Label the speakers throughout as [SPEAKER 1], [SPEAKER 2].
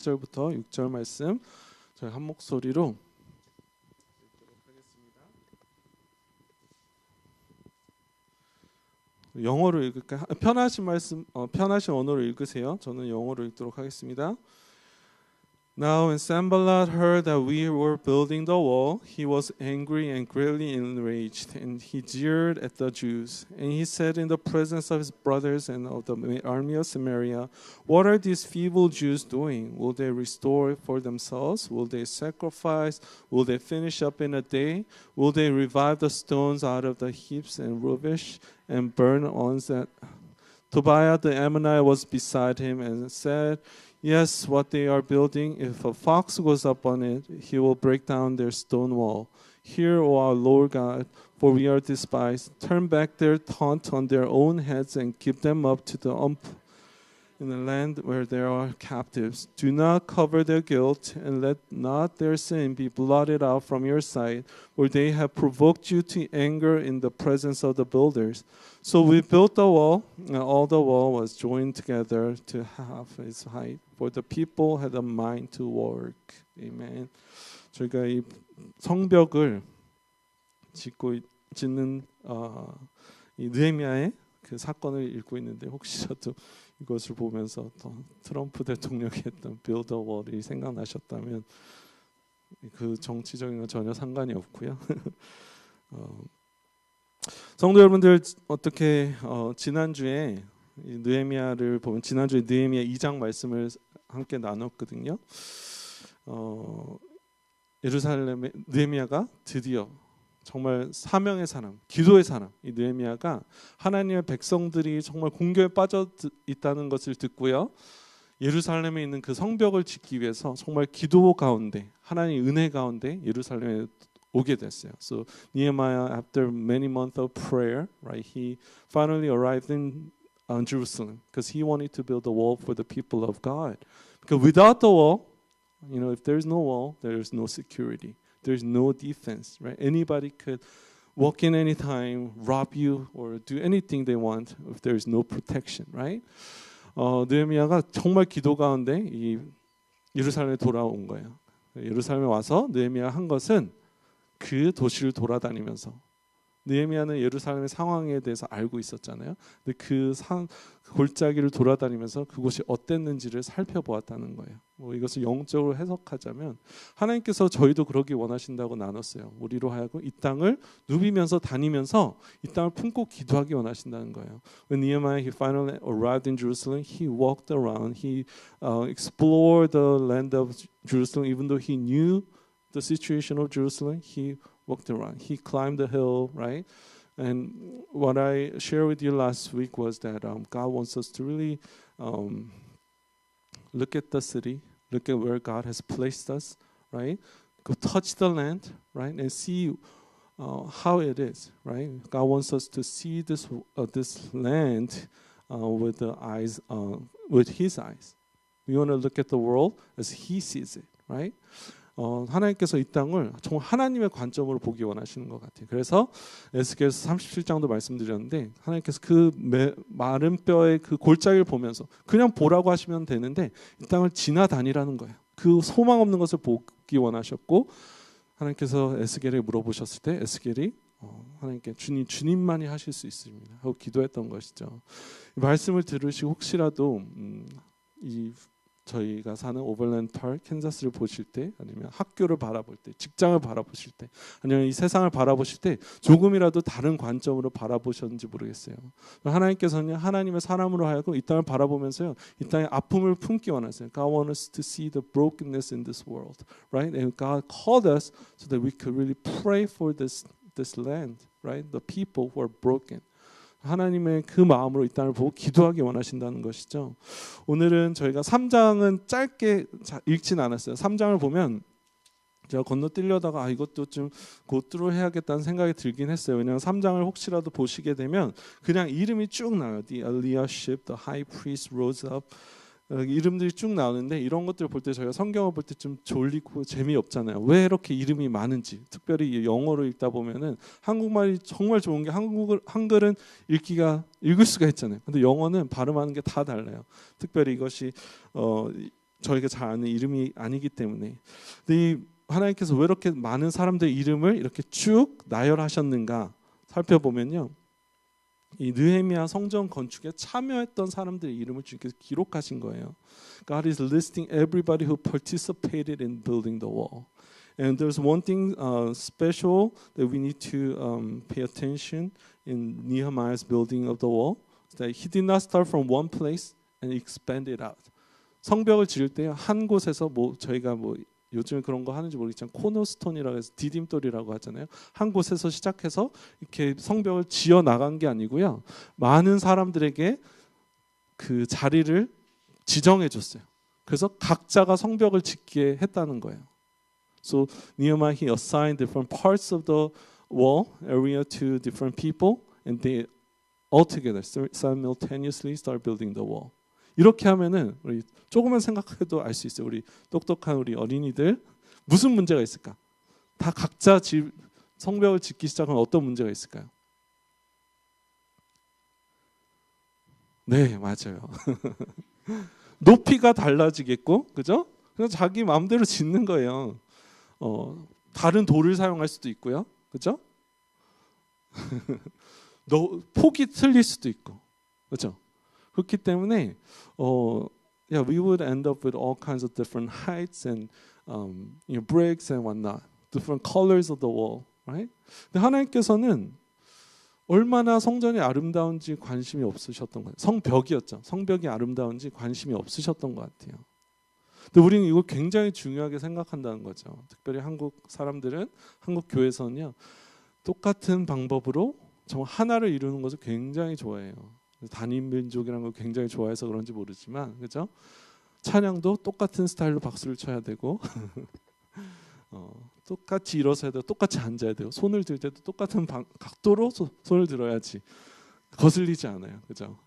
[SPEAKER 1] 1절부터 6절 말씀 저희 한 목소리로 읽도록 하겠습니다. 영어로 읽을까요? 편하신 말씀, 편하신 언어로 읽으세요. 저는 영어로 읽도록 하겠습니다. Now when Sanballat heard that we were building the wall, he was angry and greatly enraged, and he jeered at the Jews. And he said in the presence of his brothers and of the army of Samaria, "What are these feeble Jews doing? Will they restore for themselves? Will they sacrifice? Will they finish up in a day? Will they revive the stones out of the heaps and rubbish and burn ones that..." Tobiah the Ammonite was beside him and said, "Yes, what they are building, if a fox goes up on it, he will break down their stone wall. Hear, O our Lord God, for we are despised. Turn back their taunt on their own heads and give them up to the in the land where there are captives. Do not cover their guilt, and let not their sin be blotted out from your sight, for they have provoked you to anger in the presence of the builders." So we built the wall, and all the wall was joined together to half its height, for the people had a mind to work. Amen. 저희가 이 성벽을 짓는 이 느헤미야의 그 사건을 읽고 있는데 혹시라도 이것을 보면서 트럼프 대통령이 했던 Build the Wall이 생각나셨다면 그 정치적인 건 전혀 상관이 없고요. 성도 여러분들, 어떻게 지난주에 느헤미야를 보면 지난주에 느헤미야 2장 말씀을 함께 나눴거든요. 예루살렘의 느헤미야가 드디어 정말 사명의 사람, 기도의 사람, 이 느헤미야가 하나님의 백성들이 정말 공격에 빠져 있다는 것을 듣고요. 예루살렘에 있는 그 성벽을 짓기 위해서 정말 기도 가운데, 하나님의 은혜 가운데 예루살렘에 오게 됐어요. So Nehemiah, after many months of prayer, right, he finally arrived in Jerusalem because he wanted to build a wall for the people of God. Because without the wall, if there is no wall, there is no security. There's no defense, right? Anybody could walk in anytime, rob you, or do anything they want if there is no protection, right? 느헤미야가 정말 기도 가운데 이 예루살렘에 돌아온 거예요. 예루살렘에 와서 느헤미야가 한 것은 그 도시를 돌아다니면서, 느헤미야는 예루살렘의 상황에 대해서 알고 있었잖아요. 근데 그 골짜기를 돌아다니면서 그곳이 어땠는지를 살펴보았다는 거예요. 이것을 영적으로 해석하자면 하나님께서 저희도 그러기 원하신다고 나눴어요. 우리로 하여금 이 땅을 누비면서 다니면서 이 땅을 품고 기도하기 원하신다는 거예요. When Nehemiah he finally arrived in Jerusalem, he walked around, he explored the land of Jerusalem, even though he knew the situation of Jerusalem. He walked around. He climbed the hill, right? And what I shared with you last week was that God wants us to really look at the city, look at where God has placed us, right? Go touch the land, right? And see how it is, right? God wants us to see this land with the eyes, with His eyes. We want to look at the world as He sees it, right? 하나님께서 이 땅을 정말 하나님의 관점으로 보기 원하시는 것 같아요. 그래서 에스겔서 37장도 말씀드렸는데 하나님께서 그 마른 뼈의 그 골짜기를 보면서 그냥 보라고 하시면 되는데 이 땅을 지나다니라는 거예요. 그 소망 없는 것을 보기 원하셨고, 하나님께서 에스겔에 물어보셨을 때 에스겔이 하나님께 주님만이 하실 수 있습니다 하고 기도했던 것이죠. 이 말씀을 들으시고 혹시라도 저희가 사는 오버랜드 파크, 캔자스를 보실 때, 아니면 학교를 바라볼 때, 직장을 바라보실 때, 아니면 이 세상을 바라보실 때 조금이라도 다른 관점으로 바라보셨는지 모르겠어요. 하나님께서는 하나님의 사람으로 하여금 이 땅을 바라보면서요, 이 땅의 아픔을 품기 원하세요. God wants us to see the brokenness in this world, right? And God called us so that we could really pray for this land, right? The people who are broken. 하나님의 그 마음으로 이 땅을 보고 기도하기 원하신다는 것이죠. 오늘은 저희가 3장은 짧게 읽진 않았어요. 3장을 보면 제가 건너뛰려다가 이것도 좀 고트로 해야겠다는 생각이 들긴 했어요. 왜냐하면 3장을 혹시라도 보시게 되면 그냥 이름이 쭉 나와요. The Eliashib, the High Priest rose up. 이름들이 쭉 나오는데 이런 것들을 볼 때 저희가 성경을 볼 때 좀 졸리고 재미없잖아요. 왜 이렇게 이름이 많은지. 특별히 영어로 읽다 보면은 한국말이 정말 좋은 게 한글은 읽을 수가 있잖아요. 근데 영어는 발음하는 게 다 달라요. 특별히 이것이 저희가 잘 아는 이름이 아니기 때문에. 근데 이 하나님께서 왜 이렇게 많은 사람들의 이름을 이렇게 쭉 나열하셨는가 살펴보면요, 이 느헤미야 성전 건축에 참여했던 사람들의 이름을 주님께서 기록하신 거예요. God is listing everybody who participated in building the wall. And there's one thing special that we need to pay attention in Nehemiah's building of the wall. That he did not start from one place and expand it out. 성벽을 지을 때 한 곳에서 뭐 저희가 뭐 요즘에 그런 거 하는지 모르겠지만 코너스톤이라고 해서 디딤돌이라고 하잖아요. 한 곳에서 시작해서 이렇게 성벽을 지어 나간 게 아니고요. 많은 사람들에게 그 자리를 지정해 줬어요. 그래서 각자가 성벽을 짓게 했다는 거예요. So Nehemiah he assigned different parts of the wall area to different people, and they all together simultaneously start building the wall. 이렇게 하면은 우리 조금만 생각해도 알 수 있어요. 우리 똑똑한 우리 어린이들 무슨 문제가 있을까? 다 각자 성벽을 짓기 시작하면 어떤 문제가 있을까요? 네, 맞아요. 높이가 달라지겠고, 그죠? 그래서 자기 마음대로 짓는 거예요. 다른 돌을 사용할 수도 있고요, 그죠? 폭이 틀릴 수도 있고, 그죠? 그렇기 때문에 yeah, we would end up with all kinds of different heights and bricks and whatnot, different colors of the wall, right? 근데 하나님께서는 얼마나 성전이 아름다운지 관심이 없으셨던 거예요. 성벽이었죠. 성벽이 아름다운지 관심이 없으셨던 것 같아요. 근데 우리는 이걸 굉장히 중요하게 생각한다는 거죠. 특별히 한국 사람들은, 한국 교회에서는요, 똑같은 방법으로 정말 하나를 이루는 것을 굉장히 좋아해요. 단임 민족이라는 걸 굉장히 좋아해서 그런지 모르지만, 그죠? 찬양도 똑같은 스타일로 박수를 쳐야 되고 똑같이 일어서야 되고 똑같이 앉아야 되고 손을 들 때도 똑같은 각도로 손을 들어야지 거슬리지 않아요, 그죠?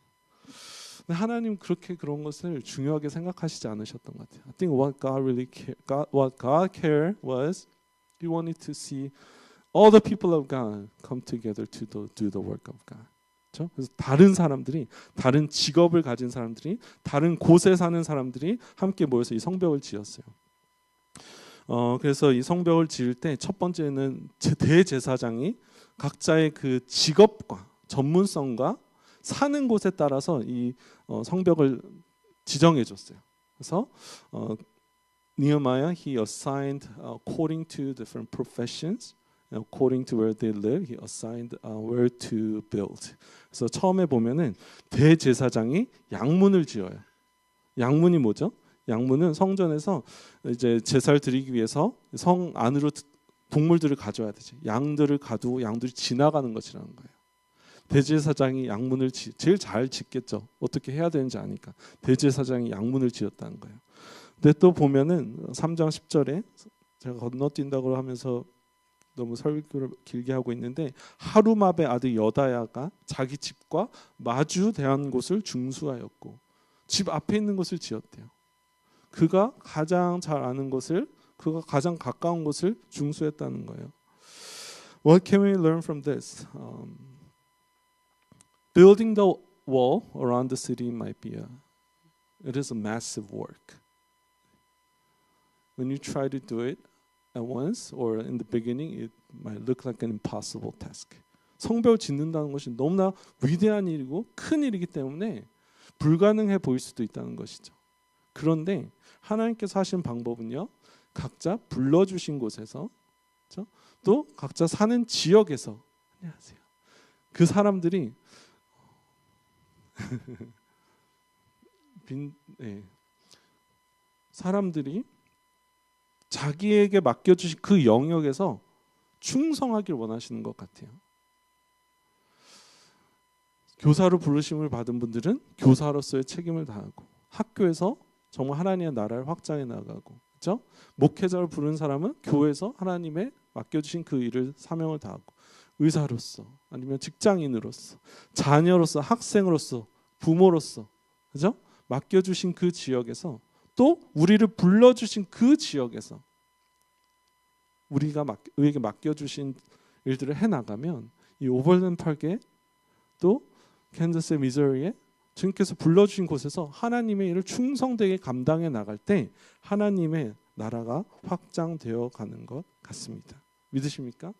[SPEAKER 1] 근데 하나님 그렇게 그런 것을 중요하게 생각하시지 않으셨던 것 같아요. I think what God cared was He wanted to see all the people of God come together to do the work of God. 그렇죠? 그래서 다른 사람들이, 다른 직업을 가진 사람들이, 다른 곳에 사는 사람들이 함께 모여서 이 성벽을 지었어요. 그래서 이 성벽을 지을 때 첫 번째는 대제사장이 각자의 그 직업과 전문성과 사는 곳에 따라서 이 성벽을 지정해 줬어요. 그래서 Nehemiah he assigned according to different professions, according to where they live, he assigned where to build. 그래서 처음에 보면은 대제사장이 양문을 지어요. 양문이 뭐죠? 양문은 성전에서 이제 제사를 드리기 위해서 성 안으로 동물들을 가져야 되지. 양들을 가두고 양들이 지나가는 것이라는 거예요. 대제사장이 양문을 제일 잘 짓겠죠. 어떻게 해야 되는지 아니까. 대제사장이 양문을 지었다는 거예요. 근데 또 보면은 3장 10절에 제가 건너뛴다고 하면서 너무 설교를 길게 하고 있는데, 하루마베 아들 여다야가 자기 집과 마주 대한 곳을 중수하였고 집 앞에 있는 곳을 지었대요. 그가 가장 잘 아는 곳을, 그가 가장 가까운 곳을 중수했다는 거예요. What can we learn from this? Building the wall around the city might be it is a massive work. When you try to do it at once or in the beginning, it might look like an impossible task. 성벽을 짓는다는 것이 너무나 위대한 일이고 큰 일이기 때문에 불가능해 보일 수도 있다는 것이죠. 그런데 하나님께서 하신 방법은요, 각자 불러주신 곳에서, 그렇죠? 또 각자 사는 지역에서, 안녕하세요, 그 사람들이 사람들이 자기에게 맡겨주신 그 영역에서 충성하길 원하시는 것 같아요. 교사로 부르심을 받은 분들은 교사로서의 책임을 다하고, 학교에서 정말 하나님의 나라를 확장해 나가고, 그렇죠? 목회자를 부르는 사람은 교회에서 하나님의 맡겨주신 그 일을 사명을 다하고, 의사로서 아니면 직장인으로서, 자녀로서, 학생으로서, 부모로서, 그렇죠? 맡겨주신 그 지역에서, 또 우리를 불러주신 그 지역에서 우리에게 맡겨주신 일들을 해나가면 이 오버랜드 파크에, 또 캔자스의 미저리에 주님께서 불러주신 곳에서 하나님의 일을 충성되게 감당해 나갈 때 하나님의 나라가 확장되어 가는 것 같습니다. 믿으십니까?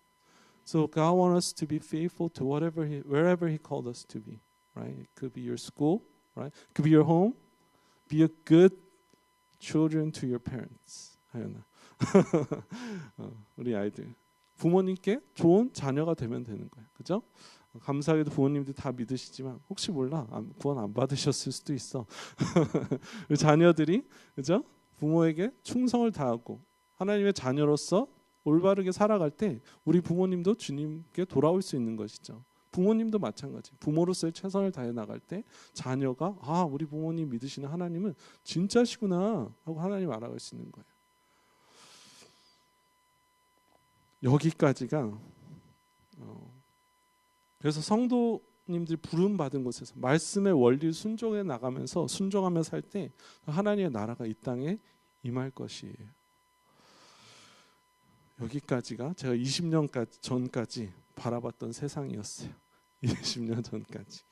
[SPEAKER 1] So God wants us to be faithful to wherever He called us to be, right? It could be your school, right? It could be your home. Be a good children to your parents. 하연아, 우리 아이들 부모님께 좋은 자녀가 되면 되는 거예요, 그죠? 감사하게도 부모님들 다 믿으시지만 혹시 몰라 구원 안 받으셨을 수도 있어. 자녀들이 그죠? 부모에게 충성을 다하고 하나님의 자녀로서 올바르게 살아갈 때 우리 부모님도 주님께 돌아올 수 있는 것이죠. 부모님도 마찬가지. 부모로서의 최선을 다해 나갈 때 자녀가 우리 부모님 믿으시는 하나님은 진짜시구나 하고 하나님 알아갈 수 있는 거예요. 여기까지가 그래서 성도님들이 부름 받은 곳에서 말씀의 원리를 순종해 나가면서 순종하며 살 때 하나님의 나라가 이 땅에 임할 것이에요. 여기까지가 제가 20년 전까지 바라봤던 세상이었어요. 20년 전까지.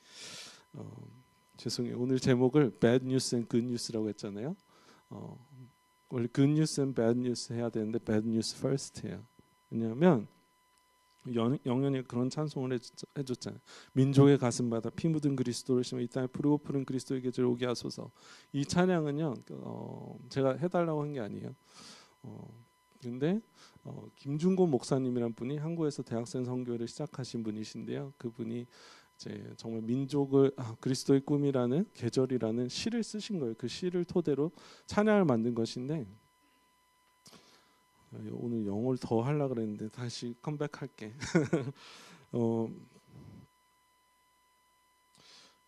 [SPEAKER 1] 죄송해요. 오늘 제목을 Bad News and Good News라고 했잖아요. 원래 Good News and Bad News 해야 되는데 Bad News First 해요. 왜냐하면 영연이 그런 찬송을 해줬잖아요. 민족의 가슴마다 피 묻은 그리스도를 심어 이 땅에 푸르고 푸른 그리스도의 계절 오게 하소서. 이 찬양은요 제가 해달라고 한 게 아니에요. 근데 김준곤 목사님이란 분이 한국에서 대학생 선교를 시작하신 분이신데요. 그분이 이제 정말 민족을 그리스도의 꿈이라는 계절이라는 시를 쓰신 거예요. 그 시를 토대로 찬양을 만든 것인데 오늘 영어를 더 하려고 그랬는데 다시 컴백할게.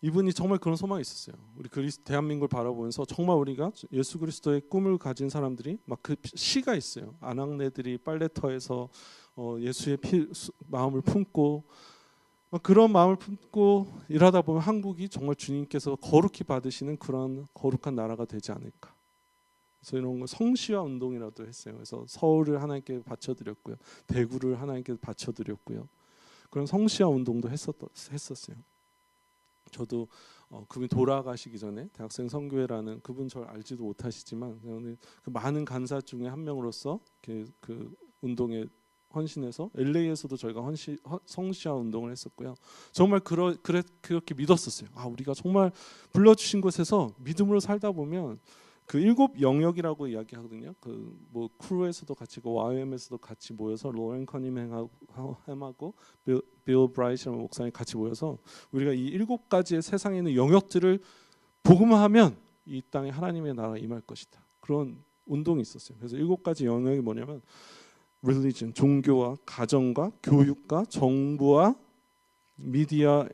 [SPEAKER 1] 이분이 정말 그런 소망이 있었어요. 우리 대한민국을 바라보면서 정말 우리가 예수 그리스도의 꿈을 가진 사람들이 막 그 시가 있어요. 아낙네들이 빨래터에서 예수의 마음을 품고 막 그런 마음을 품고 일하다 보면 한국이 정말 주님께서 거룩히 받으시는 그런 거룩한 나라가 되지 않을까. 그래서 이런 거 성시화 운동이라도 했어요. 그래서 서울을 하나님께 바쳐드렸고요, 대구를 하나님께 바쳐드렸고요. 그런 성시화 운동도 했었어요. 저도 그분 돌아가시기 전에 대학생 선교회라는 그분 절 알지도 못하시지만 오늘 그 많은 간사 중에 한 명으로서 그 운동에 헌신해서 LA에서도 저희가 성시화 운동을 했었고요. 정말 그렇게 믿었었어요. 우리가 정말 불러주신 곳에서 믿음으로 살다 보면 그 7 영역이라고 이야기하거든요. 그 뭐 크루에서도 같이 YM에서도 같이 모여서 로렌 커닝햄하고 빌 브라이트라는 목사님 같이 모여서 우리가 이 7가지의 세상에 있는 영역들을 복음화하면 이 땅에 하나님의 나라가 임할 것이다. 그런 운동이 있었어요. 그래서 7가지 영역이 뭐냐면 religion, 종교와 가정과 교육과 정부와 미디어,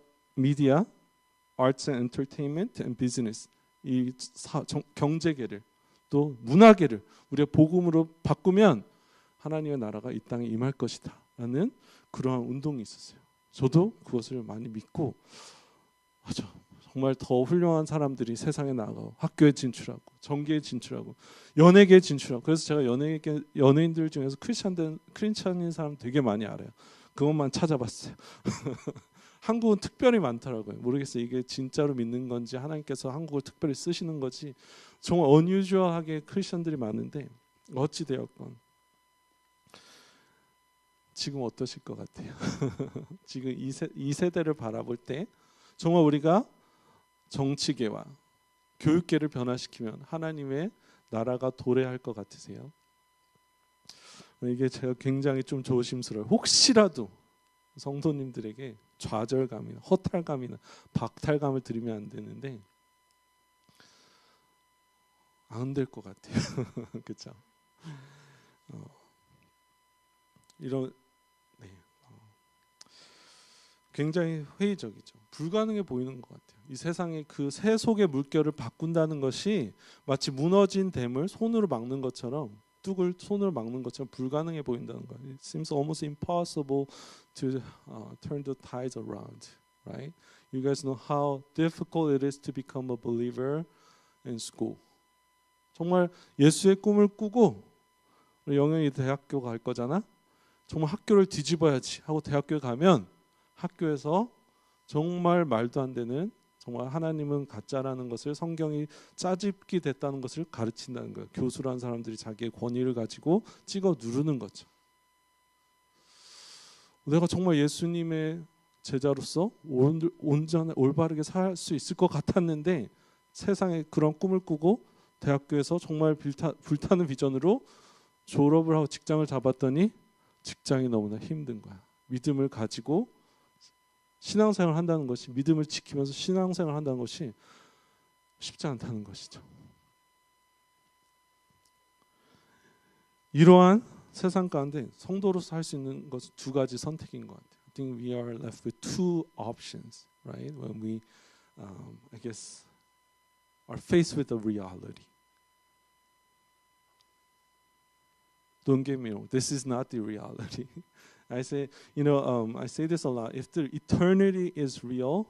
[SPEAKER 1] arts and entertainment and business. 이 경제계를 또 문화계를 우리가 복음으로 바꾸면 하나님의 나라가 이 땅에 임할 것이다 라는 그러한 운동이 있었어요. 저도 그것을 많이 믿고 정말 더 훌륭한 사람들이 세상에 나가고 학교에 진출하고 정계에 진출하고 연예계에 진출하고 그래서 제가 연예인들 중에서 크리스찬인 사람 되게 많이 알아요. 그것만 찾아봤어요. 한국은 특별히 많더라고요. 모르겠어요. 이게 진짜로 믿는 건지 하나님께서 한국을 특별히 쓰시는 거지 정말 어뉴주얼하게 크리스천들이 많은데 어찌 되었건 지금 어떠실 것 같아요? 지금 이 세대를 바라볼 때 정말 우리가 정치계와 교육계를 변화시키면 하나님의 나라가 도래할 것 같으세요? 이게 제가 굉장히 좀 조심스러워요. 혹시라도 성도님들에게 좌절감이나 허탈감이나 박탈감을 드리면 안 되는데 안 될 것 같아요. 그렇죠? 굉장히 회의적이죠. 불가능해 보이는 것 같아요. 이 세상의 그 새 속의 물결을 바꾼다는 것이 마치 무너진 댐을 손으로 막는 것처럼 뚝을 손으로 막는 것처럼 불가능해 보인다는 거예요. It seems almost impossible to turn the tides around, right? You guys know how difficult it is to become a believer in school. 정말 예수의 꿈을 꾸고 영영이 대학교 갈 거잖아. 정말 학교를 뒤집어야지 하고 대학교에 가면 학교에서 정말 말도 안 되는 정말 하나님은 가짜라는 것을 성경이 짜집기 됐다는 것을 가르친다는 거예요. 교수라는 사람들이 자기의 권위를 가지고 찍어 누르는 거죠. 내가 정말 예수님의 제자로서 온전히 올바르게 살 수 있을 것 같았는데 세상에 그런 꿈을 꾸고 대학교에서 정말 불타는 비전으로 졸업을 하고 직장을 잡았더니 직장이 너무나 힘든 거야. 믿음을 가지고 신앙생활을 한다는 것이, 믿음을 지키면서 신앙생활을 한다는 것이 쉽지 않다는 것이죠. 이러한 세상 가운데 성도로서 할 수 있는 것은 두 가지 선택인 것 같아요. I think we are left with two options, right? When we, I guess, are faced with the reality. Don't get me wrong. This is not the reality. I say, I say this a lot. If the eternity is real,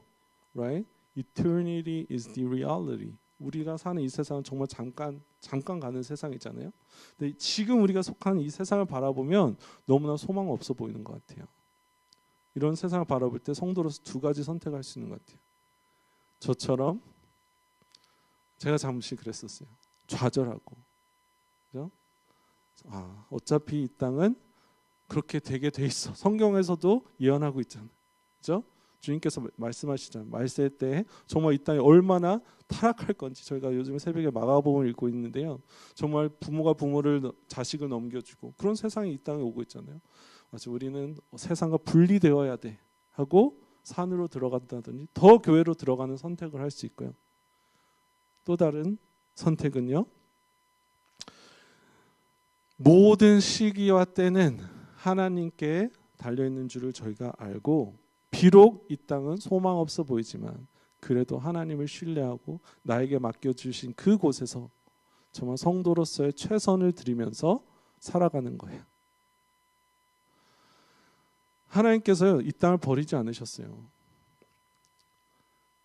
[SPEAKER 1] right? Eternity is the reality. 우리가 사는 이 세상은 정말 잠깐 가는 세상이잖아요. 근데 지금 우리가 속한 이 세상을 바라보면 너무나 소망 없어 보이는 것 같아요. 이런 세상을 바라볼 때 성도로서 두 가지 선택할 수 있는 것 같아요. 저처럼 제가 잠시 그랬었어요. 좌절하고, 그죠? 어차피 이 땅은 그렇게 되게 돼 있어. 성경에서도 예언하고 있잖아요. 그죠? 주님께서 말씀하시잖아요. 말세 때 정말 이 땅이 얼마나 타락할 건지. 저희가 요즘에 새벽에 마가복음을 읽고 있는데요. 정말 부모가 부모를 자식을 넘겨주고 그런 세상이 이 땅에 오고 있잖아요. 마치 우리는 세상과 분리되어야 돼 하고 산으로 들어간다든지 더 교회로 들어가는 선택을 할 수 있고요. 또 다른 선택은요. 모든 시기와 때는 하나님께 달려있는 줄을 저희가 알고 비록 이 땅은 소망 없어 보이지만 그래도 하나님을 신뢰하고 나에게 맡겨주신 그곳에서 정말 성도로서의 최선을 드리면서 살아가는 거예요. 하나님께서요, 이 땅을 버리지 않으셨어요.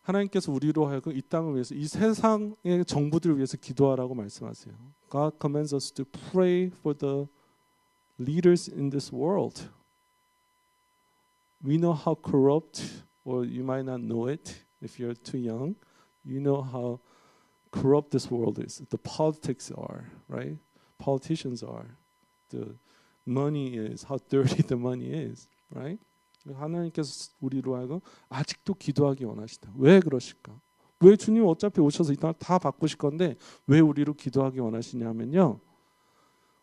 [SPEAKER 1] 하나님께서 우리로 하여금 이 땅을 위해서, 이 세상의 정부들을 위해서 기도하라고 말씀하세요. God commands us to pray for the leaders in this world. We know how corrupt, or you might not know it if you're too young. You know how corrupt this world is. The politics are, right? Politicians are. The money is, how dirty the money is, right? 하나님께서 우리로 하여금 아직도 기도하기 원하시다. 왜 그러실까? 왜 주님 어차피 오셔서 이 땅을 다 바꾸실 건데 왜 우리로 기도하기 원하시냐면요.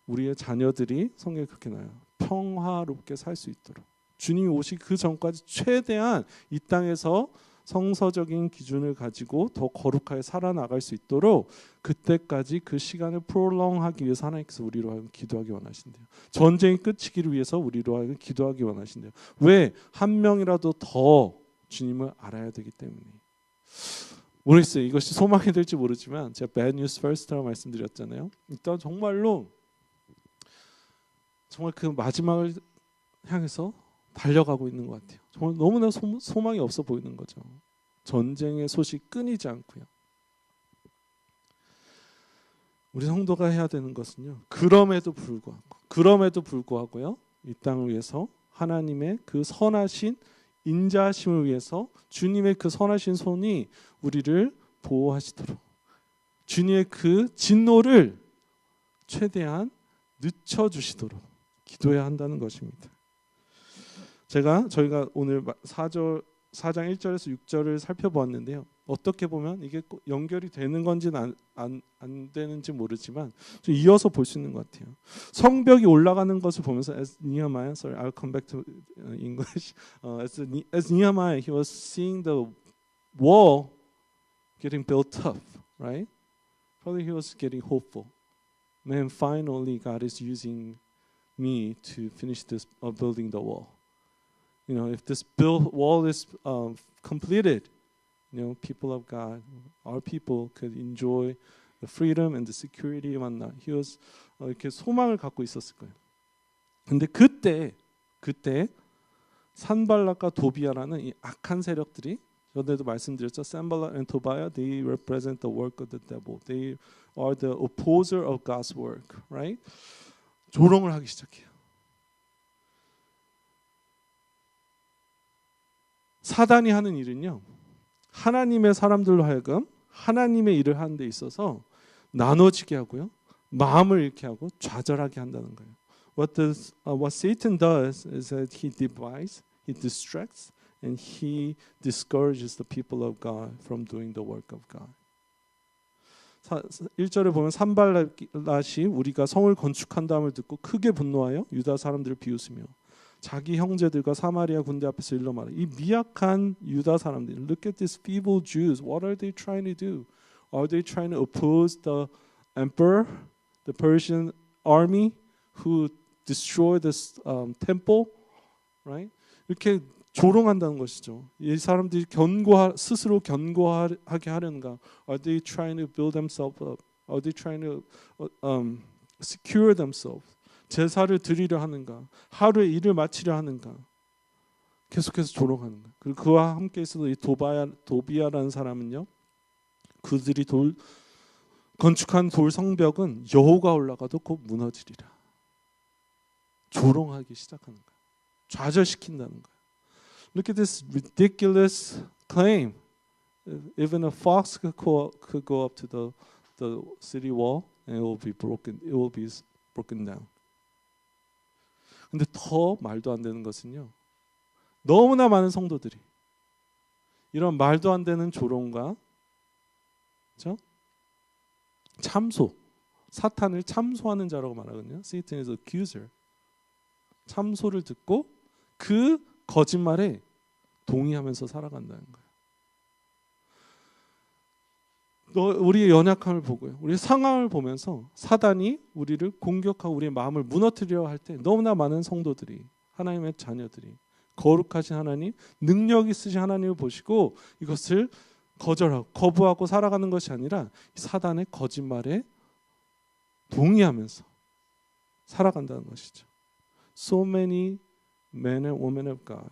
[SPEAKER 1] 우리의 자녀들이 성경에 그렇게 나와요. 평화롭게 살 수 있도록. 주님이 오시기 그 전까지 최대한 이 땅에서 성서적인 기준을 가지고 더 거룩하게 살아나갈 수 있도록 그때까지 그 시간을 프롤ong하기 위해서 하나님께서 우리로 하여금 기도하기 원하신대요. 전쟁이 끝이기를 위해서 우리로 하여금 기도하기 원하신대요. 왜? 한 명이라도 더 주님을 알아야 되기 때문에. 모르겠어요. 이것이 소망이 될지 모르지만 제가 bad news first라고 말씀드렸잖아요. 일단 정말 그 마지막을 향해서 달려가고 있는 것 같아요. 정말 너무나 소망이 없어 보이는 거죠. 전쟁의 소식 끊이지 않고요. 우리 성도가 해야 되는 것은요. 그럼에도 불구하고요. 이 땅을 위해서 하나님의 그 선하신 인자하심을 위해서 주님의 그 선하신 손이 우리를 보호하시도록 주님의 그 진노를 최대한 늦춰주시도록 기도해야 한다는 것입니다. 저희가 오늘 4장 1절에서 6절을 살펴보았는데요. 어떻게 보면 이게 연결이 되는 건지는 안 되는지 모르지만 좀 이어서 볼 수 있는 것 같아요. 성벽이 올라가는 것을 보면서 as Nehemiah, sorry, I'll come back to English. As Nehemiah, he was seeing the wall getting built up, right? Probably he was getting hopeful. Man, finally, God is using me to finish this building the wall. If this wall is completed, people of God, our people could enjoy the freedom and the security and whatnot. He was 이렇게 소망을 갖고 있었을 거예요. 근데 그때 산발락과 도비아라는 이 악한 세력들이 전에도 말씀드렸죠. 산발락 and Tobiah, they represent the work of the devil. They are the opposer of God's work, right? 조롱을 하기 시작해요. 사단이 하는 일은요. 하나님의 사람들로 하여금 하나님의 일을 하는 데 있어서 나눠지게 하고요. 마음을 잃게 하고 좌절하게 한다는 거예요. What Satan does is that he divides, he distracts, and he discourages the people of God from doing the work of God. 1절에 보면 산발랏이 우리가 성을 건축한다함을 듣고 크게 분노하여 유다 사람들을 비웃으며 자기 형제들과 사마리아 군대 앞에서 일러 말해. 이 미약한 유다 사람들. Look at these feeble Jews. What are they trying to do? Are they trying to oppose the emperor, the Persian army who destroyed the temple? Right? 이렇게 조롱한다는 것이죠. 이 사람들이 스스로 견고하게 하려는가? Are they trying to build themselves up? Are they trying to secure themselves? 제사를 드리려 하는가? 하루에 일을 마치려 하는가? 계속해서 조롱하는 거예요. 그리고 그와 함께 있어도 이 도비아라는 사람은요. 그들이 건축한 돌 성벽은 여호가 올라가도 곧 무너지리라. 조롱하기 시작하는 거예요. 좌절시킨다는 거예요. Look at this ridiculous claim. Even a fox could go up to the city wall and it will be broken. It will be broken down. 근데 더 말도 안 되는 것은요. 너무나 많은 성도들이 이런 말도 안 되는 조롱과 그렇죠? 참소, 사탄을 참소하는 자라고 말하거든요. Satan is accuser. 참소를 듣고 그 거짓말에 동의하면서 살아간다는 거예요. 우리의 연약함을 보고요. 우리의 상황을 보면서 사단이 우리를 공격하고 우리의 마음을 무너뜨리려 할 때 너무나 많은 성도들이 하나님의 자녀들이 거룩하신 하나님, 능력 있으신 하나님을 보시고 이것을 거절하고 거부하고 살아가는 것이 아니라 사단의 거짓말에 동의하면서 살아간다는 것이죠. So many men and women of God,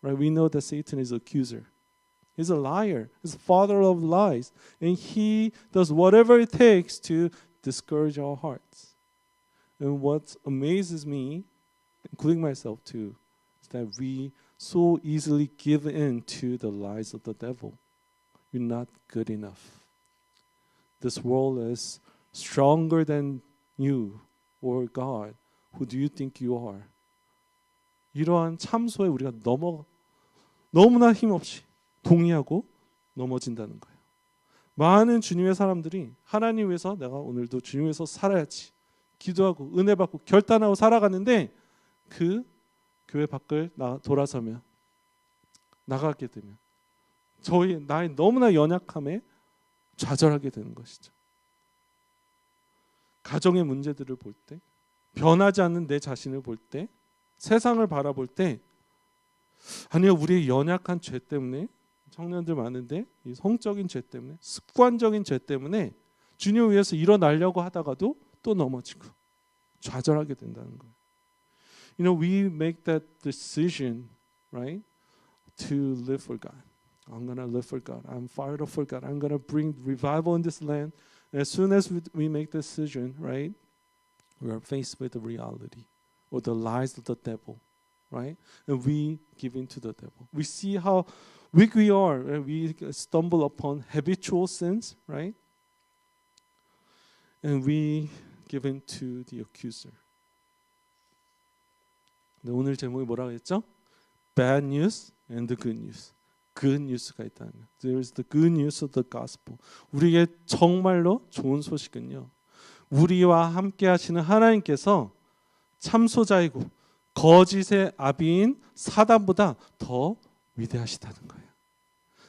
[SPEAKER 1] right? We know that Satan is an accuser. He's a liar. He's the father of lies. And he does whatever it takes to discourage our hearts. And what amazes me, including myself too, is that we so easily give in to the lies of the devil. You're not good enough. This world is stronger than you or God. Who do you think you are? 이러한 참소에 우리가 너무나 힘없이 동의하고 넘어진다는 거예요. 많은 주님의 사람들이 하나님 위해서 내가 오늘도 주님 위해서 살아야지 기도하고 은혜 받고 결단하고 살아가는데 그 교회 밖을 돌아서면 나가게 되면 나의 너무나 연약함에 좌절하게 되는 것이죠. 가정의 문제들을 볼 때, 변하지 않는 내 자신을 볼 때, 세상을 바라볼 때 아니요, 우리의 연약한 죄 때문에 청년들 많은데 이 성적인 죄 때문에 습관적인 죄 때문에 주님을 위해서 일어나려고 하다가도 또 넘어지고 좌절하게 된다는 거예요. You know, we make that decision, right, to live for God. I'm gonna live for God. I'm fired up for God. I'm gonna bring revival in this land. And as soon as we make the decision, right, we are faced with the reality or the lies of the devil, right? And we give in to the devil. We see how weak we are, and we stumble upon habitual sins, right? And we give in to the accuser. 네, 오늘 제목이 뭐라고 했죠? Bad news and the good news. good news가 있다는 거예요. There is the good news of the gospel. 우리에게 정말로 좋은 소식은요. 우리와 함께 하시는 하나님께서 참소자이고 거짓의 아비인 사단보다 더 위대하시다는 거예요.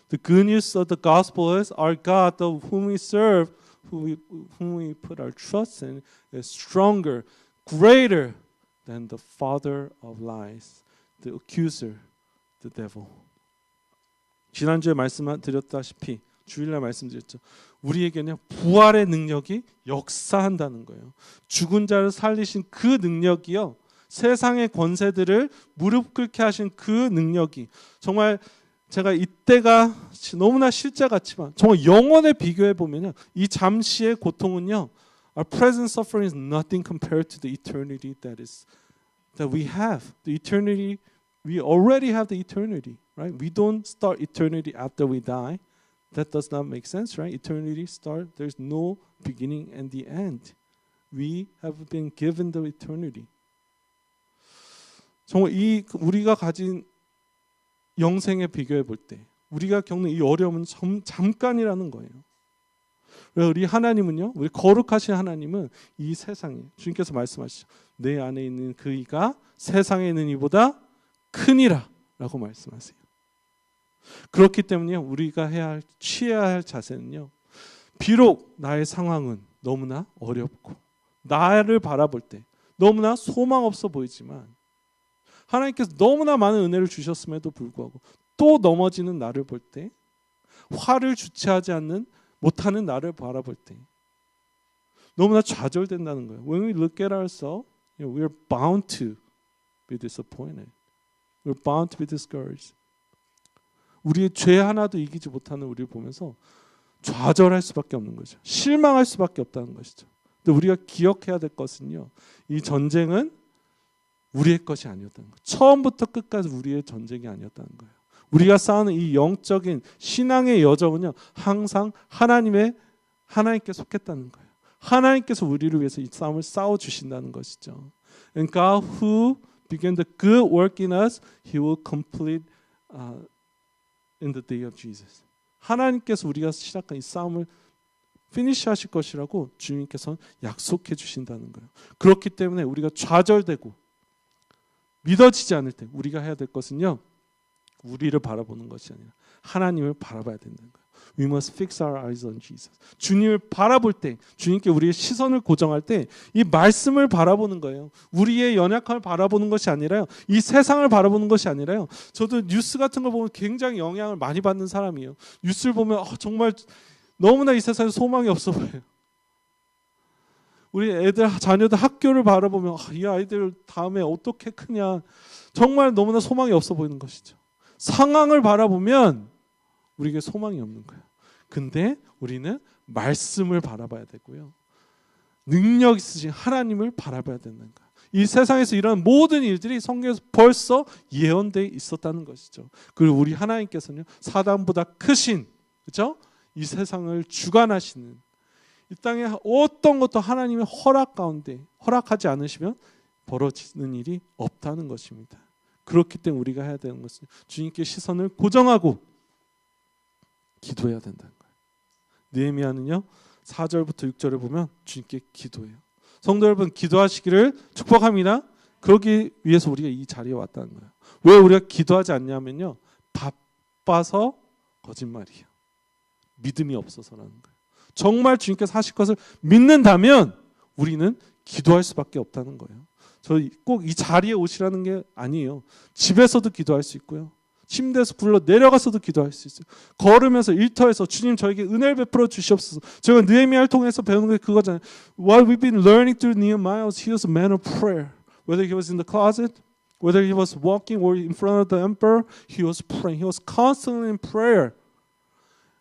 [SPEAKER 1] The good news of the gospel is our God, whom we serve, whom we put our trust in, is stronger, greater than the father of lies, the accuser, the devil. 지난주에 말씀드렸다시피 주일날 말씀드렸죠. 우리에게는 부활의 능력이 역사한다는 거예요. 죽은 자를 살리신 그 능력이요. 세상의 권세들을 무릎 꿇게 하신 그 능력이 정말 제가 이때가 너무나 실제 같지만 정말 영원에 비교해 보면요. 이 잠시의 고통은요. Our present suffering is nothing compared to the eternity that we have. The eternity, we already have the eternity, right? We don't start eternity after we die. That does not make sense, right? Eternity start. There's no beginning and the end. We have been given the eternity. 정말 우리가 가진 영생에 비교해 볼 때 우리가 겪는 이 어려움은 잠깐이라는 거예요. 우리 하나님은요, 우리 거룩하신 하나님은 이 세상에 주님께서 말씀하시죠. 내 안에 있는 그 이가 세상에 있는 이보다 크니라라고 말씀하세요. 그렇기 때문에 우리가 취해야 할 자세는요. 비록 나의 상황은 너무나 어렵고 나를 바라볼 때 너무나 소망 없어 보이지만 하나님께서 너무나 많은 은혜를 주셨음에도 불구하고 또 넘어지는 나를 볼 때 화를 주체하지 못하는 나를 바라볼 때 너무나 좌절된다는 거예요. When we look at ourselves, we're bound to be disappointed. We're bound to be discouraged. 우리의 죄 하나도 이기지 못하는 우리를 보면서 좌절할 수밖에 없는 거죠. 실망할 수밖에 없다는 것이죠. 근데 우리가 기억해야 될 것은요. 이 전쟁은 우리의 것이 아니었다는 거예요. 처음부터 끝까지 우리의 전쟁이 아니었다는 거예요. 우리가 싸우는 이 영적인 신앙의 여정은요. 항상 하나님께 속했다는 거예요. 하나님께서 우리를 위해서 이 싸움을 싸워주신다는 것이죠. And God who began the good work in us, He will complete in the day of Jesus. 하나님께서 우리가 시작한 이 싸움을 피니시 하실 것이라고 주님께서 약속해 주신다는 거예요. 그렇기 때문에 우리가 좌절되고 믿어지지 않을 때 우리가 해야 될 것은요. 우리를 바라보는 것이 아니라 하나님을 바라봐야 된다는 거예요. We must fix our eyes on Jesus. 주님을 바라볼 때, 주님께 우리의 시선을 고정할 때 이 말씀을 바라보는 거예요. 우리의 연약함을 바라보는 것이 아니라요. 이 세상을 바라보는 것이 아니라요. 저도 뉴스 같은 걸 보면 굉장히 영향을 많이 받는 사람이에요. 뉴스를 보면 정말 너무나 이 세상에 소망이 없어 보여요. 우리 자녀들 학교를 바라보면 이 아이들 다음에 어떻게 크냐. 정말 너무나 소망이 없어 보이는 것이죠. 상황을 바라보면 우리에게 소망이 없는 거예요. 근데 우리는 말씀을 바라봐야 되고요. 능력 있으신 하나님을 바라봐야 되는 거예요. 이 세상에서 일어나는 모든 일들이 성경에서 벌써 예언되어 있었다는 것이죠. 그리고 우리 하나님께서는 사단보다 크신, 그렇죠? 이 세상을 주관하시는 이 땅에 어떤 것도 하나님의 허락 가운데 허락하지 않으시면 벌어지는 일이 없다는 것입니다. 그렇기 때문에 우리가 해야 되는 것은 주님께 시선을 고정하고 기도해야 된다는 거예요. 느헤미야는요 4절부터 6절을 보면 주님께 기도해요. 성도 여러분 기도하시기를 축복합니다. 그러기 위해서 우리가 이 자리에 왔다는 거예요. 왜 우리가 기도하지 않냐면요 바빠서 거짓말이에요. 믿음이 없어서라는 거예요. 정말 주님께서 하실 것을 믿는다면 우리는 기도할 수밖에 없다는 거예요. 저 꼭 이 자리에 오시라는 게 아니에요. 집에서도 기도할 수 있고요. 침대에서 굴러 내려가서도 기도할 수 있어요. 걸으면서 일터에서 주님 저에게 은혜를 베풀어 주시옵소서. 제가 느헤미야를 통해서 배우는 게 그거잖아요. What we've been learning through Nehemiah, he was a man of prayer. Whether he was in the closet, whether he was walking or in front of the emperor, he was praying. He was constantly in prayer.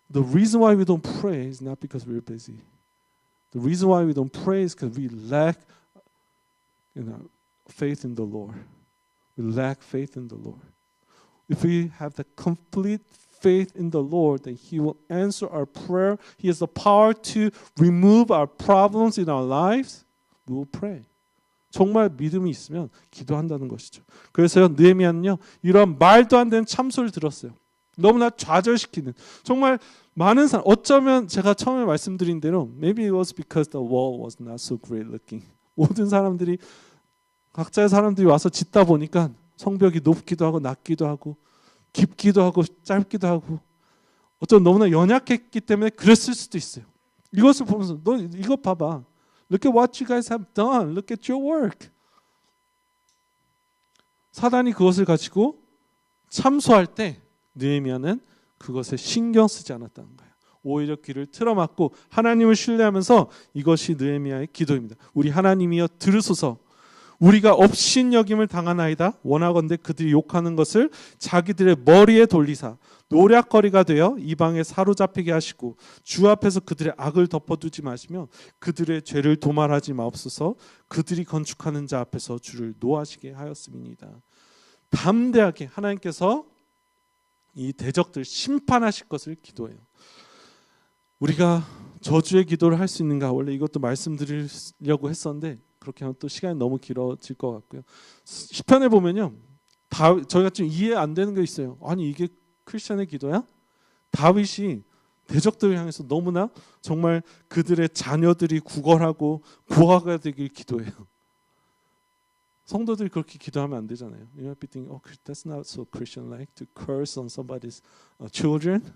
[SPEAKER 1] The reason why we don't pray is not because we're busy. The reason why we don't pray is because we lack faith in the Lord. We lack faith in the Lord. If we have the complete faith in the Lord, then He will answer our prayer. He has the power to remove our problems in our lives. We will pray. 정말 믿음이 있으면 기도한다는 것이죠. 그래서요 느헤미야는요 이런 말도 안 되는 참소를 들었어요. 너무나 좌절시키는 정말 많은 사람 어쩌면 제가 처음에 말씀드린 대로 maybe it was because the wall was not so great looking. 모든 사람들이 각자의 사람들이 와서 짓다 보니까 성벽이 높기도 하고 낮기도 하고 깊기도 하고 짧기도 하고 어쩌면 너무나 연약했기 때문에 그랬을 수도 있어요. 이것을 보면서 너 이거 봐봐. Look at what you guys have done. Look at your work. 사단이 그것을 가지고 참소할 때 느헤미야는 그것에 신경 쓰지 않았다는 거예요. 오히려 귀를 틀어막고 하나님을 신뢰하면서 이것이 느헤미야의 기도입니다. 우리 하나님이여 들으소서. 우리가 업신여김을 당하나이다. 원하건대 그들이 욕하는 것을 자기들의 머리에 돌리사 노략거리가 되어 이방에 사로잡히게 하시고 주 앞에서 그들의 악을 덮어두지 마시며 그들의 죄를 도말하지 마옵소서. 그들이 건축하는 자 앞에서 주를 노하시게 하였음이니이다. 담대하게 하나님께서 이 대적들 심판하실 것을 기도해요. 우리가 저주의 기도를 할 수 있는가? 원래 이것도 말씀드리려고 했었는데 그렇게 하면 또 시간이 너무 길어질 것 같고요. 시편에 보면요, 저희가 좀 이해 안 되는 게 있어요. 아니 이게 크리스천의 기도야? 다윗이 대적들을 향해서 너무나 정말 그들의 자녀들이 구걸하고 고아가 되길 기도해요. 성도들이 그렇게 기도하면 안 되잖아요. You might be thinking, oh, that's not so Christian-like to curse on somebody's children.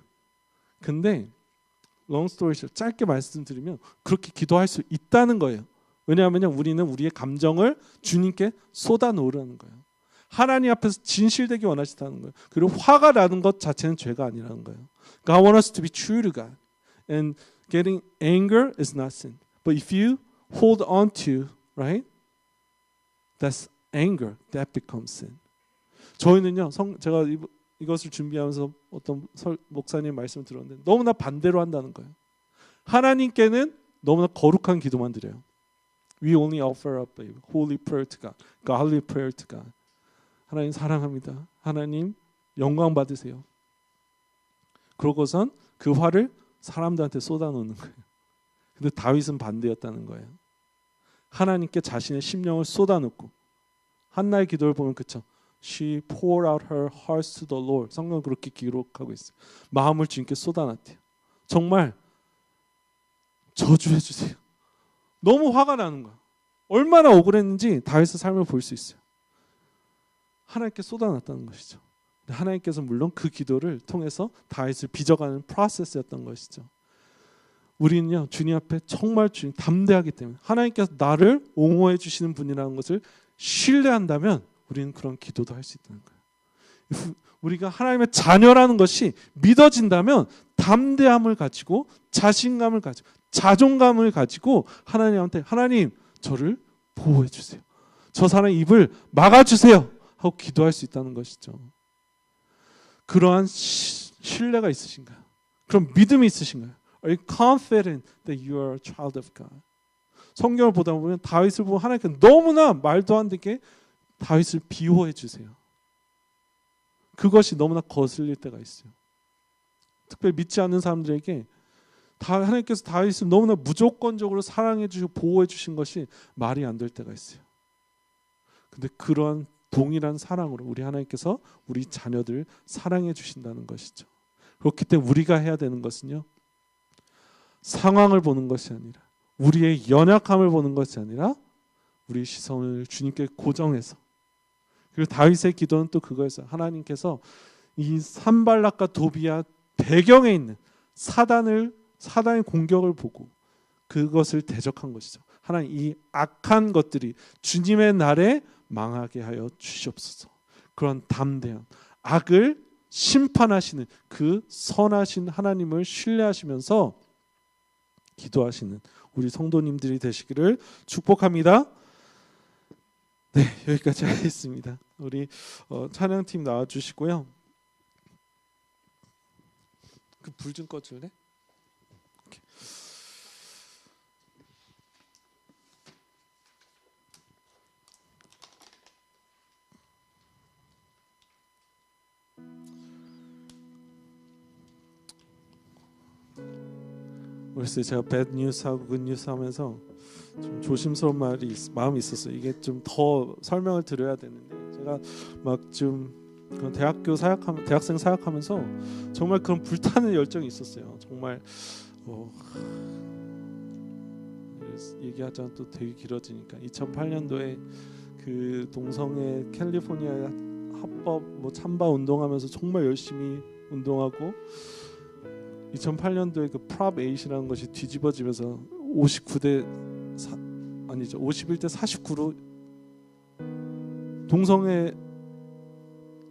[SPEAKER 1] 근데 long story short, 짧게 말씀드리면 그렇게 기도할 수 있다는 거예요. 왜냐하면 우리는 우리의 감정을 주님께 쏟아놓으라는 거예요. 하나님 앞에서 진실되기 원하시다는 거예요. 그리고 화가 나는 것 자체는 죄가 아니라는 거예요. God wants us to be true to God. And getting anger is not sin. But if you hold on to, right? That's anger. That becomes sin. 저희는요, 제가 이것을 준비하면서 어떤 목사님 말씀을 들었는데 너무나 반대로 한다는 거예요. 하나님께는 너무나 거룩한 기도만 드려요. We only offer up a holy prayer to God, godly prayer to God. 하나님 사랑합니다. 하나님 영광 받으세요. 그러고선 그 화를 사람들한테 쏟아놓는 거예요. 근데 다윗은 반대였다는 거예요. 하나님께 자신의 심령을 쏟아놓고, 한나의 기도를 보면 그쵸? She poured out her heart to the Lord. 성경은 그렇게 기록하고 있어요. 마음을 주님께 쏟아놨대요. 정말 저주해 주세요. 너무 화가 나는 거야. 얼마나 억울했는지 다윗의 삶을 볼 수 있어요. 하나님께 쏟아놨다는 것이죠. 하나님께서 물론 그 기도를 통해서 다윗을 빚어가는 프로세스였던 것이죠. 우리는요, 주님 앞에 정말 주님 담대하기 때문에 하나님께서 나를 옹호해 주시는 분이라는 것을 신뢰한다면 우리는 그런 기도도 할 수 있다는 거예요. 우리가 하나님의 자녀라는 것이 믿어진다면 담대함을 가지고 자신감을 가지고 자존감을 가지고 하나님한테 하나님 저를 보호해 주세요. 저 사람의 입을 막아주세요 하고 기도할 수 있다는 것이죠. 그러한 신뢰가 있으신가요? 그런 믿음이 있으신가요? Are you confident that you are a child of God? 성경을 보다 보면 다윗을 보면 하나님께 너무나 말도 안 되게 다윗을 비호해 주세요. 그것이 너무나 거슬릴 때가 있어요. 특별히 믿지 않는 사람들에게 하나님께서 다윗을 너무나 무조건적으로 사랑해 주시고 보호해 주신 것이 말이 안 될 때가 있어요. 근데 그러한 동일한 사랑으로 우리 하나님께서 우리 자녀들 사랑해 주신다는 것이죠. 그렇기 때문에 우리가 해야 되는 것은요, 상황을 보는 것이 아니라 우리의 연약함을 보는 것이 아니라 우리 시선을 주님께 고정해서, 그리고 다윗의 기도는 또 그거였어요. 하나님께서 이 산발락과 도비아 배경에 있는 사단의 공격을 보고 그것을 대적한 것이죠. 하나님 이 악한 것들이 주님의 날에 망하게 하여 주시옵소서. 그런 담대한 악을 심판하시는 그 선하신 하나님을 신뢰하시면서 기도하시는 우리 성도님들이 되시기를 축복합니다. 네, 여기까지 하겠습니다. 우리 찬양팀 나와주시고요. 그 불 좀 꺼줄래? 오케이. 그래서 제가 배드 뉴스하고 굿 뉴스 하면서 좀 조심스러운 마음이 있었어요. 이게 좀 더 설명을 드려야 되는데 제가 막 좀 대학생 사역하면서 정말 그런 불타는 열정이 있었어요. 정말 얘기하자면 또 되게 길어지니까 2008년도에 그 동성애 캘리포니아 합법 찬바 운동하면서 정말 열심히 운동하고 2008년도에 그 프롭 8이라는 것이 뒤집어지면서 51대 49로 동성애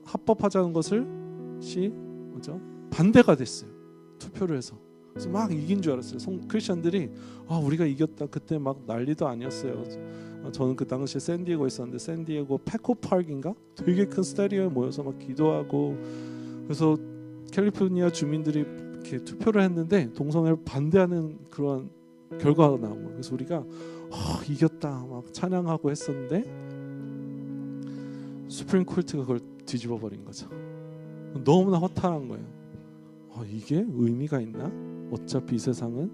[SPEAKER 1] 합법하자는 것을 반대가 됐어요. 투표를 해서. 그래서 막 이긴 줄 알았어요. 크리스천들이 우리가 이겼다. 그때 막 난리도 아니었어요. 저는 그 당시에 샌디에고에 있었는데 샌디에고 패코파크인가? 되게 큰 스타디움에 모여서 막 기도하고, 그래서 캘리포니아 주민들이 이렇게 투표를 했는데 동성애를 반대하는 그런 결과가 나온 거예요. 그래서 우리가 이겼다 막 찬양하고 했었는데 수프림 코트가 그걸 뒤집어 버린 거죠. 너무나 허탈한 거예요. 이게 의미가 있나? 어차피 이 세상은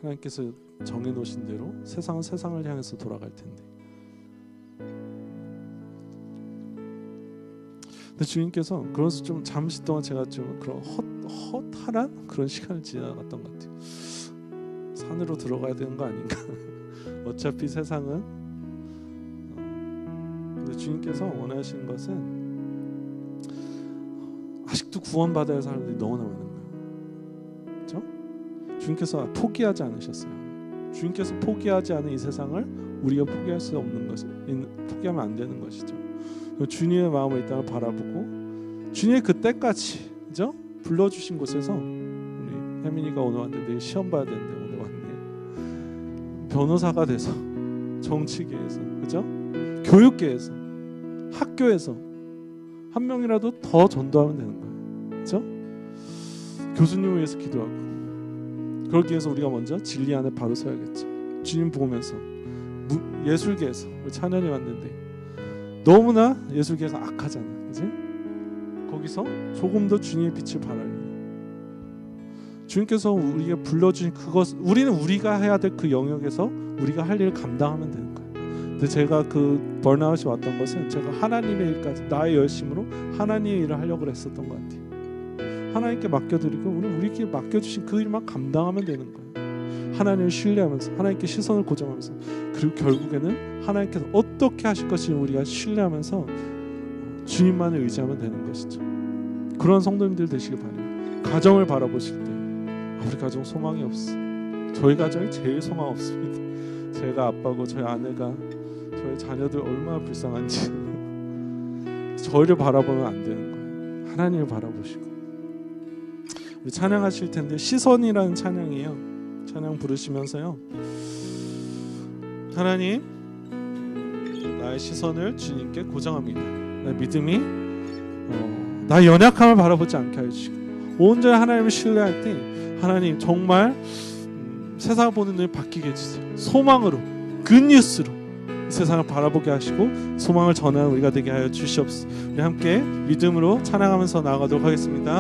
[SPEAKER 1] 하나님께서 정해놓으신 대로 세상은 세상을 향해서 돌아갈 텐데. 근데 주님께서 그래서 좀 잠시 동안 제가 좀 그런 허탈한 그런 시간을 지나갔던 것 같아요. 산으로 들어가야 되는 거 아닌가? 어차피 세상은 근데 주님께서 원하시는 것은 아직도 구원받아야 할 사람들이 너무나 많은 거예요. 그렇죠? 주님께서 포기하지 않으셨어요. 주님께서 포기하지 않은 이 세상을 우리가 포기할 수 없는 것, 포기하면 안 되는 것이죠. 주님의 마음을 이 땅을 바라보고 주님의 그때까지, 그죠? 불러주신 곳에서 우리 혜민이가 오늘 왔는데 내일 시험 봐야 되는데 오늘 왔네. 변호사가 돼서 정치계에서, 그죠? 교육계에서, 학교에서 한 명이라도 더 전도하면 되는 거예요. 그렇죠? 교수님을 위해서 기도하고, 그러기 위해서 우리가 먼저 진리 안에 바로 서야겠죠. 주님 보면서 예술계에서 찬양이 왔는데 너무나 예술계가 악하잖아, 그지? 거기서 조금 더 주님의 빛을 발하려. 주님께서 우리가 불러주신 그것, 우리는 우리가 해야 될 그 영역에서 우리가 할 일을 감당하면 되는 거예요. 근데 제가 그 번아웃이 왔던 것은 제가 하나님의 일까지 나의 열심으로 하나님의 일을 하려고 했었던 것 같아요. 하나님께 맡겨드리고 우리에게 맡겨주신 그 일만 감당하면 되는 거예요. 하나님을 신뢰하면서, 하나님께 시선을 고정하면서, 그리고 결국에는 하나님께서 어떻게 하실 것인지 우리가 신뢰하면서 주님만을 의지하면 되는 것이죠. 그런 성도님들 되시길 바랍니다. 가정을 바라보실 때 우리 가정 소망이 없어. 저희 가정이 제일 소망 없습니다. 제가 아빠고 저희 아내가 저희 자녀들 얼마나 불쌍한지 저희를 바라보면 안 되는 거예요. 하나님을 바라보시고. 우리 찬양하실 텐데 시선이라는 찬양이에요. 찬양 부르시면서요, 하나님, 나의 시선을 주님께 고정합니다. 내 믿음이 나의 연약함을 바라보지 않게 해주시고 온전히 하나님을 신뢰할 때 하나님 정말 세상을 보는 눈이 바뀌게 해주세요. 소망으로, 굿뉴스로 세상을 바라보게 하시고 소망을 전하는 우리가 되게 하여 주시옵소서. 우리 함께 믿음으로 찬양하면서 나아가도록 하겠습니다.